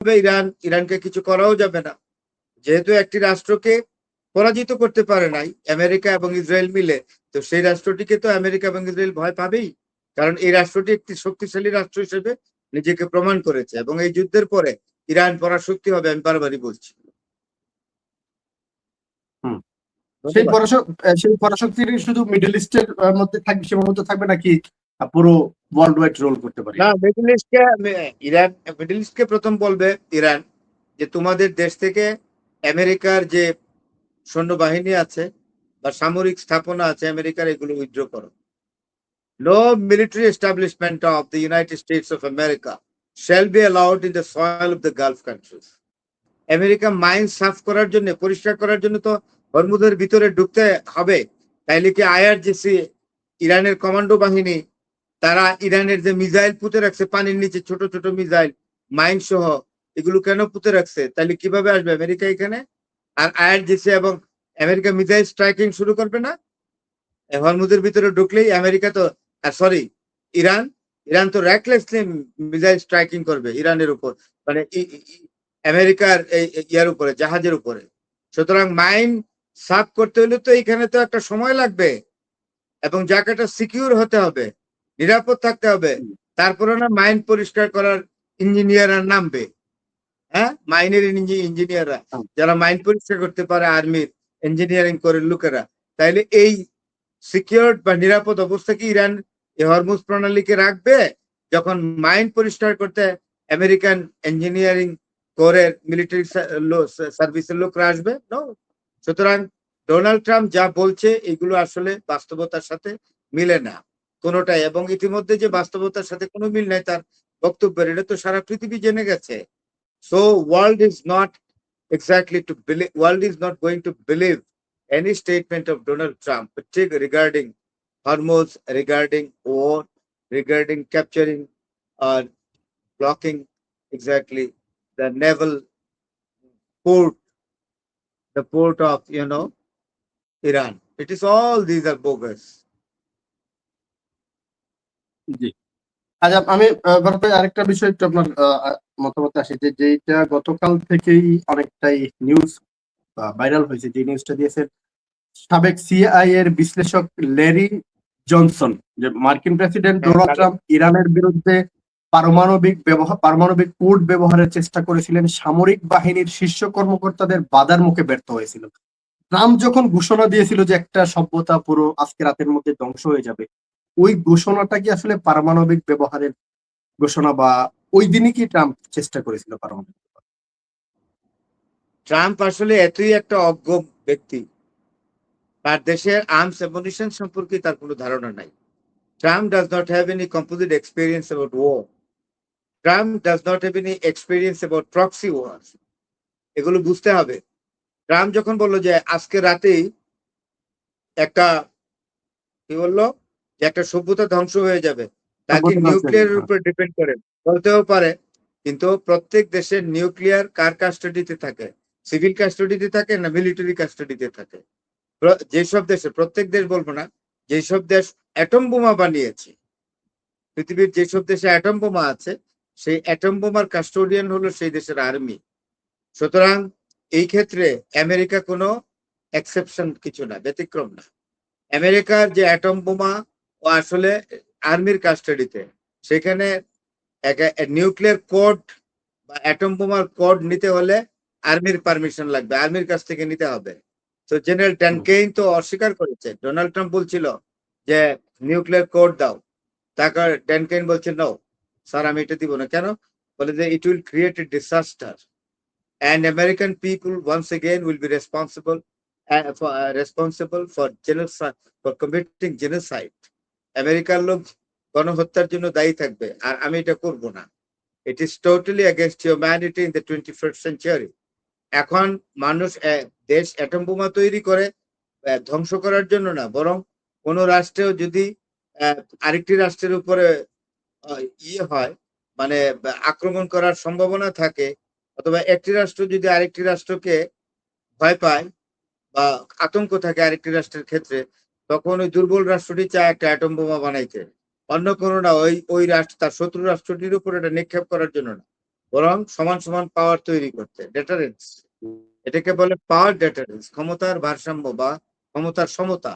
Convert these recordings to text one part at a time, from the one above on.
ইরানকে কিছু করাও যাবে না, যেহেতু একটি রাষ্ট্রকে পরাজিত করতে পারে নাই আমেরিকা এবং ইসরায়েল মিলে, তো সেই রাষ্ট্রটিকে তো আমেরিকা এবং ইসরায়েল ভয় পাবেই, কারণ এই রাষ্ট্রটি একটি শক্তিশালী রাষ্ট্র হিসেবে নিজেকে প্রমাণ করেছে এবং এই যুদ্ধের পরে ইরান পরাশক্তি হবে, আমি বারবারই বলছি। সেই পরাশক্তি শুধু মিডল ইস্টের মধ্যে থাকবে, সীমাবদ্ধ থাকবে নাকি পুরো ওয়ার্ল্ড ওয়াইড রোল করতে পারে? না, মিডল ইস্টকে প্রথম বলবে ইরান যে তোমাদের দেশ থেকে আমেরিকার যে সৈন্যবাহিনী আছে বা সামরিক স্থাপনা আছে আমেরিকার, এগুলো উইথড্র করো। No military establishment of the United States of America shall be allowed in the soil of the Gulf countries. America mine সাফ করার জন্য, পরিষ্কার করার জন্য তো হরমুজের ভিতরে ঢুকতে হবে। তাইলে কি আইআরজিসি, ইরানের কমান্ডো বাহিনী, তারা ইরানের যে মিসাইল পুঁতে রাখছে পানির নিচে, ছোট ছোট মিসাইল মাইন সহ, এগুলো কেন পুঁতে রাখছে? তাহলে কিভাবে আসবে আমেরিকা এখানে? আর আইআরজিসি এবং আমেরিকা মিসাইল স্ট্রাইকিং শুরু করবে না? হরমুজের ভিতরে ঢুকলেই আমেরিকা তো, সরি, ইরান ইরান তো র্যাকলেসলি মিসাইল স্ট্রাইকিং করবে ইরানের উপর, মানে আমেরিকার এই ইয়ার উপরে, জাহাজের উপরে। সুতরাং মাইন সাফ করতে হলে তো এখানে তো একটা সময় লাগবে এবং জায়গাটা সিকিউর হতে হবে, নিরাপদ থাকতে হবে। তারপরে না মাইন পরিষ্কার করার ইঞ্জিনিয়াররা নামবে। হ্যাঁ, মাইনের ইঞ্জিনিয়াররা, যারা মাইন পরিষ্কার করতে পারে, আর্মির ইঞ্জিনিয়ারিং করে লোকেরা। তাইলে এই সিকিউর বা নিরাপদ অবস্থা কি ইরান এই হরমুজ প্রণালীকে রাখবে যখন মাইন পরিষ্কার করতে আমেরিকান ইঞ্জিনিয়ারিং কোরের মিলিটারি সার্ভিসের লোকরা আসবে? নো। সুতরাং ডোনাল্ড ট্রাম্প যা বলছে এগুলো আসলে বাস্তবতার সাথে মিলে না কোনোটাই, এবং ইতিমধ্যে যে বাস্তবতার সাথে কোনো মিল নাই তার বক্তব্যের, এটা তো সারা পৃথিবী জেনে গেছে। So world is not going to believe any statement of Donald Trump, particularly regarding Hormuz, regarding war, regarding capturing or blocking exactly the naval port, the port of, Iran. It is all these are bogus. জি, আচ্ছা, আমি ভারতে আরেকটা বিষয় একটু আপনার মতামত আসে, যে যেটা গতকাল থেকেই অনেকটাই নিউজ ভাইরাল হয়েছে, যে নিউজটা দিয়েছে সাবেক সিআই এর বিশ্লেষক ল্যারি জনসন, যে মার্কিন প্রেসিডেন্ট ডোনাল্ড ট্রাম্প ইরানের বিরুদ্ধে পারমাণবিক কোড ব্যবহারের চেষ্টা করেছিলেন, সামরিক বাহিনীর শীর্ষ কর্মকর্তাদের বাধার মুখে ব্যর্থ হয়েছিল। ট্রাম্প যখন ঘোষণা দিয়েছিল যে একটা সভ্যতা পুরো আজকে রাতের মধ্যে ধ্বংস হয়ে যাবে, ওই ঘোষণাটা কি আসলে পারমাণবিক ব্যবহারের ঘোষণা, বা ওই দিনই কি ট্রাম্প চেষ্টা করেছিল পারমাণবিক? ট্রাম্প আসলে এতই একটা অজ্ঞ ব্যক্তি, তার দেশের আর্মস অ্যামুনিশন সম্পর্কে তার কোনো ধারণা নাই। Trump does not have any composite experience about war. Trump does not have any experience about proxy wars. এগুলো বুঝতে হবে। ট্রাম্প যখন বললো যে আজকে রাতেই একটা, কি বললো, যে একটা সভ্যতা ধ্বংস হয়ে যাবে, তাকে নিউক্লিয়ারের উপর ডিপেন্ড করে বলতেও পারে, কিন্তু প্রত্যেক দেশের নিউক্লিয়ার কার কাস্টাডিতে থাকে? সিভিল কাস্টাডিতে থাকে না মিলিটারি কাস্টাডিতে থাকে? যেসব দেশে, প্রত্যেক দেশ বলবো না, যেসব দেশ অ্যাটম বোমা বানিয়েছে, পৃথিবীর যেসব দেশে অ্যাটম বোমা আছে, সেই অ্যাটম বোমার কাস্টোডিয়ান হলো সেই দেশের আর্মি। সুতরাং এই ক্ষেত্রে আমেরিকা কোনো এক্সেপশন কিছু না, ব্যতিক্রম না। আমেরিকার যে অ্যাটম বোমা ও আসলে আর্মির কাস্টাডিতে, সেখানে নিউক্লিয়ার কোড বা অ্যাটম বোমার কোড নিতে হলে আর্মির পারমিশন লাগবে, আর্মির কাছ থেকে নিতে হবে। তো জেনারেল ট্যানকেইন তো অস্বীকার করেছে। ডোনাল্ড ট্রাম্প বলছিল যে নিউক্লিয়ার কোড দাও, তারপর ট্যানকেইন বলছে নো স্যার, আমি এটা দিব না। কেন? বলে যে it will create a disaster and American people once again will be responsible for genocide, for committing genocide. আমেরিকার লোক গণহত্যার জন্য দায়ী থাকবে, আর আমি এটা করব না। It is totally against humanity in the 21st century. এখন মানুষ দেশ অ্যাটম বোমা তৈরি করে ধ্বংস করার জন্য না, বরং কোন রাষ্ট্রেও যদি আরেকটি রাষ্ট্রের উপরে ইয়ে হয়, মানে আক্রমণ করার সম্ভাবনা থাকে, অথবা একটি রাষ্ট্র যদি আরেকটি রাষ্ট্রকে ভয় পায় বা আতঙ্ক থাকে আরেকটি রাষ্ট্রের ক্ষেত্রে, তখন ওই দুর্বল রাষ্ট্রটি চায় একটা অ্যাটম বোমা বানাইতে, অন্য কোনো না, ওই রাষ্ট্র তার শত্রু রাষ্ট্রটির উপর এটা নিক্ষেপ করার জন্য না। বরং সমান সমান পাওয়ার তৈরি করতে, ডেটারেন্স। এটাকে বলে পাওয়ার ডেটারেন্স, ক্ষমতার ভারসাম্য বা ক্ষমতার সমতা।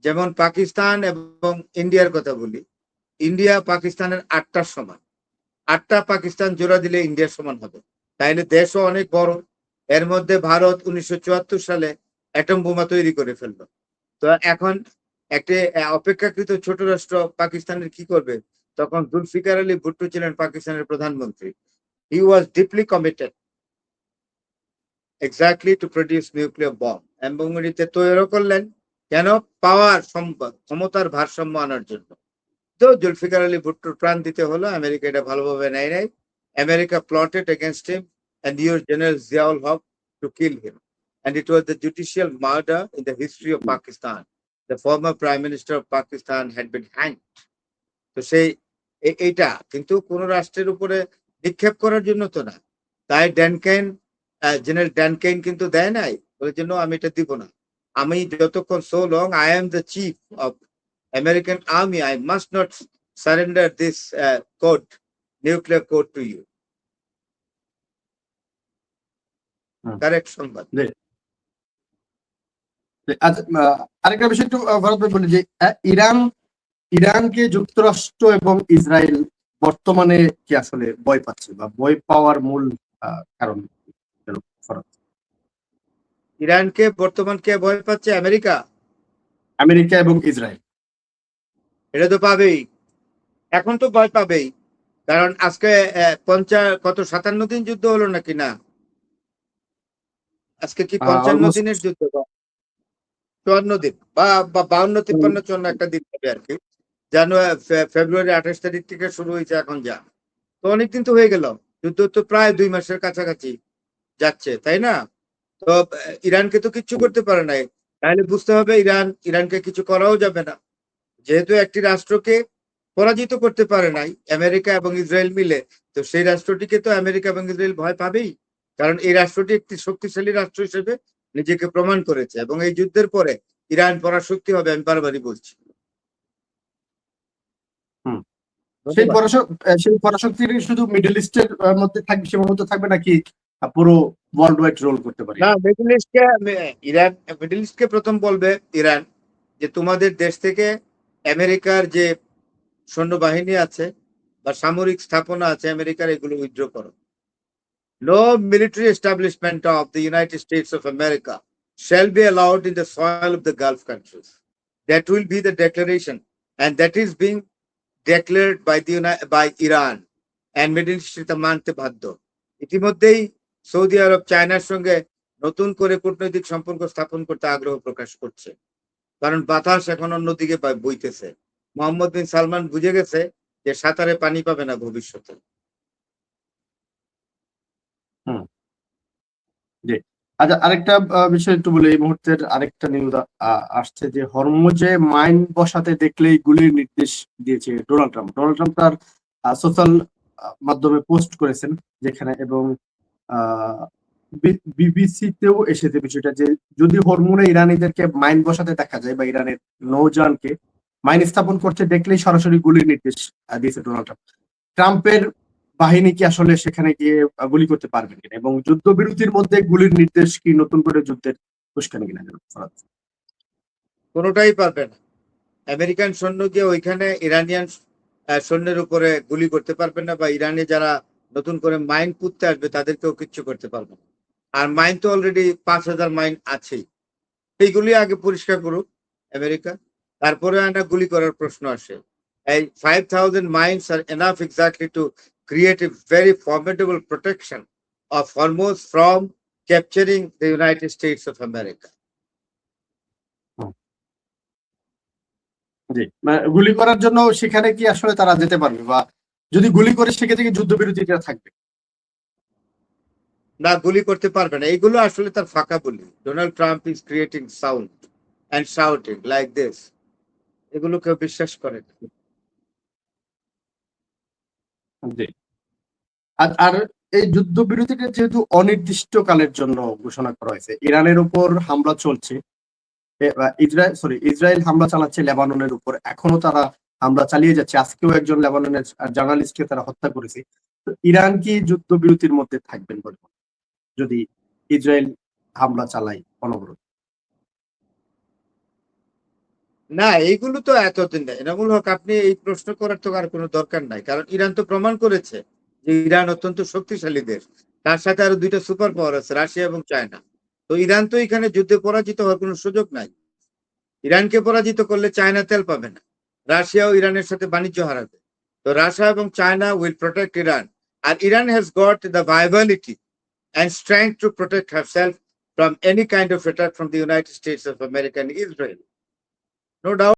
যেমন পাকিস্তান এবং ইন্ডিয়ার কথা বলি, ইন্ডিয়া পাকিস্তানের 8টার সমান, 8টা পাকিস্তান জোড়া দিলে ইন্ডিয়ার সমান হবে। তাইলে দেশও অনেক বড়। এর মধ্যে ভারত 1974 সালে অ্যাটম বোমা তৈরি করে ফেললো। তো এখন একটি অপেক্ষাকৃত ছোট রাষ্ট্র পাকিস্তানের কি করবে? তখন জুলফিকার আলী ভুট্টো ছিলেন পাকিস্তানের প্রধানমন্ত্রী। He was deeply committed exactly to produce nuclear bomb, এবং উনিতে তৈরি করলেন কেন? পাওয়ার সম্পদ, ক্ষমতার ভারসাম্য আনার জন্য। তো জুলফিকার আলী ভুট্টোর প্রাণ দিতে হলো, আমেরিকা এটা ভালোভাবে নেয় নাই। America plotted against him and used General Ziaul Haq to kill him. And it was the judicial murder in the history of Pakistan. The former Prime Minister of Pakistan had been hanged. তো সেই এইটা কিন্তু কোন রাষ্ট্রের উপরে নিক্ষেপ করার জন্য তো না। তাই ড্যানকেন, জেনারেল ড্যানকেন কিন্তু দেয় নাই, ওই জন্য আমি এটা দিব না। আমি যতক্ষণ so long I am the chief of American army, I must not surrender this code, nuclear code to you. Correct সংবাদ। আচ্ছা, আরেকটা বিষয় একটু ভারত ভাই বলি যে ইরানকে যুক্তরাষ্ট্র এবং ইসরায়েল বর্তমানে কি আসলে ভয় পাচ্ছে বা ভয় পাওয়ার মূল কারণ ফরাত? ইরানকে বর্তমান কে ভয় পাচ্ছে? আমেরিকা এবং ইসরায়েল। এটা তো পাবেই, এখন তো ভয় পাবেই। কারণ আজকে 57 দিন যুদ্ধ হলো নাকি না? আজকে কি 55 দিনের যুদ্ধ? 54 দিন বা 52, 53, 54 একটা দিন হবে আর কি। ফেব্রুয়ারি 28 তারিখ থেকে শুরু হয়েছে, এখন যা। তো অনেকদিন তো হয়ে গেল, যুদ্ধ তো প্রায় 2 মাসের কাছাকাছি যাচ্ছে, তাই না? তো ইরানকে তো কিচ্ছু করতে পারে নাই। তাহলে বুঝতে হবে ইরানকে কিছু করাও যাবে না। যেহেতু একটি রাষ্ট্রকে পরাজিত করতে পারে নাই আমেরিকা এবং ইসরায়েল মিলে, তো সেই রাষ্ট্রটিকে তো আমেরিকা এবং ইসরায়েল ভয় পাবেই। কারণ এই রাষ্ট্রটি একটি শক্তিশালী রাষ্ট্র হিসেবে নিজেকে প্রমাণ করেছে, এবং এই যুদ্ধের পরে ইরান পরাশক্তি হবে, আমি বারবারই বলছি। সেই পরাশক্তির শুধু মিডল ইস্টের মধ্যে থাকবে, সীমাবদ্ধ থাকবে নাকি পুরো ওয়ার্ল্ড ওয়াইড রোল করতে পারে? না, মিডল ইস্টকে প্রথম বলবে ইরান যে তোমাদের দেশ থেকে আমেরিকার যে সৈন্যবাহিনী আছে বা সামরিক স্থাপনা আছে আমেরিকার, এগুলো উইথড্র করো। No military establishment of the United States of America shall be allowed in the soil of the Gulf countries. That will be the declaration, and that is being declared by Iran, and Middle East এটা মানতে বাধ্য। ইতিমধ্যেই Saudi আরব চায়নার সঙ্গে নতুন করে কূটনৈতিক সম্পর্ক স্থাপন করতে আগ্রহ প্রকাশ করছে, কারণ বাতাস এখন অন্যদিকে বইতেছে। মোহাম্মদ বিন সালমান বুঝে গেছে যে সাঁতারে পানি পাবে না ভবিষ্যতে। আচ্ছা, আরেকটা বিষয় একটু বলি। এই মুহূর্তের আরেকটা নিউজ আসছে যে হরমুজে মাইন বসাতে দেখলেই গুলির নির্দেশ দিয়েছে ডোনাল্ড ট্রাম্প। তার সোশ্যাল মাধ্যমে পোস্ট করেছেন যেখানে, এবং বিবিসিতেও এসেছে বিষয়টা যে যদি হরমুজে ইরানিদেরকে মাইন বসাতে দেখা যায় বা ইরানের নৌযানকে মাইন স্থাপন করতে দেখলেই সরাসরি গুলির নির্দেশ দিয়েছে ডোনাল্ড ট্রাম্প। ট্রাম্পের বাহিনী কি আসলে সেখানে গিয়ে গুলি করতে পারবেন কিনা, এবং যুদ্ধবিরতির মধ্যে গুলির নির্দেশ কি নতুন করে যুদ্ধের উস্কানি কিনা? কোনোটাই পারবে না। আমেরিকান সৈন্য গিয়ে ওইখানে ইরানিয়ান সৈন্যের উপরে গুলি করতে পারবে না, বা ইরানে যারা নতুন করে মাইন পুঁততে আসবে তাদেরকেও কিচ্ছু করতে পারবে না। আর মাইন তো অলরেডি 5000 মাইন আছেই, এইগুলি আগে পরিষ্কার করুক আমেরিকা, তারপরে একটা গুলি করার প্রশ্ন আসে। এই 5000 mines are enough exactly to create a very formidable protection of Hormuz from capturing the United States of America. জি, গুলি করার জন্য সেখানে কি আসলে তারা যেতে পারবে, বা যদি গুলি করে সেক্ষেত্রে যুদ্ধবিরতিটা থাকবে? না, গুলি করতে পারবে না। এইগুলো আসলে তার ফাঁকা বলি। Donald Trump is creating sound and shouting like this, এগুলো কেউ বিশ্বাস করে না। জি। আর এই যুদ্ধবিরতিটা যেহেতু অনির্দিষ্টকালের জন্য ঘোষণা করা হয়েছে, ইরানের উপর হামলা চলছে, ইসরায়েল হামলা চালাচ্ছে লেবাননের উপর, এখনো তারা হামলা চালিয়ে যাচ্ছে। আজকেও একজন লেবাননের জার্নালিস্টকে তারা হত্যা করেছে। তো ইরান কি যুদ্ধবিরতির মধ্যে থাকবেন বলে মনে হয়? যদি ইসরায়েল হামলা চালায় অনবরত? না, এইগুলো তো এতদিন না। এনামুল হক, আপনি এই প্রশ্ন করার তো আর কোনো দরকার নাই। কারণ ইরান তো প্রমাণ করেছে যে ইরান অত্যন্ত শক্তিশালী দেশ। তার সাথে আরো ২ টা সুপার পাওয়ার আছে, রাশিয়া এবং চায়না। তো ইরান তো এখানে যুদ্ধে পরাজিত হওয়ার কোনো সুযোগ নাই। ইরানকে পরাজিত করলে চায়না তেল পাবে না। রাশিয়াও ইরানের সাথে বাণিজ্য হারাবে। তো রাশিয়া এবং চায়না উইল প্রোটেক্ট ইরান। আর Iran has got the viability and strength to protect herself from any kind of attack from the United States of America and Israel. No doubt.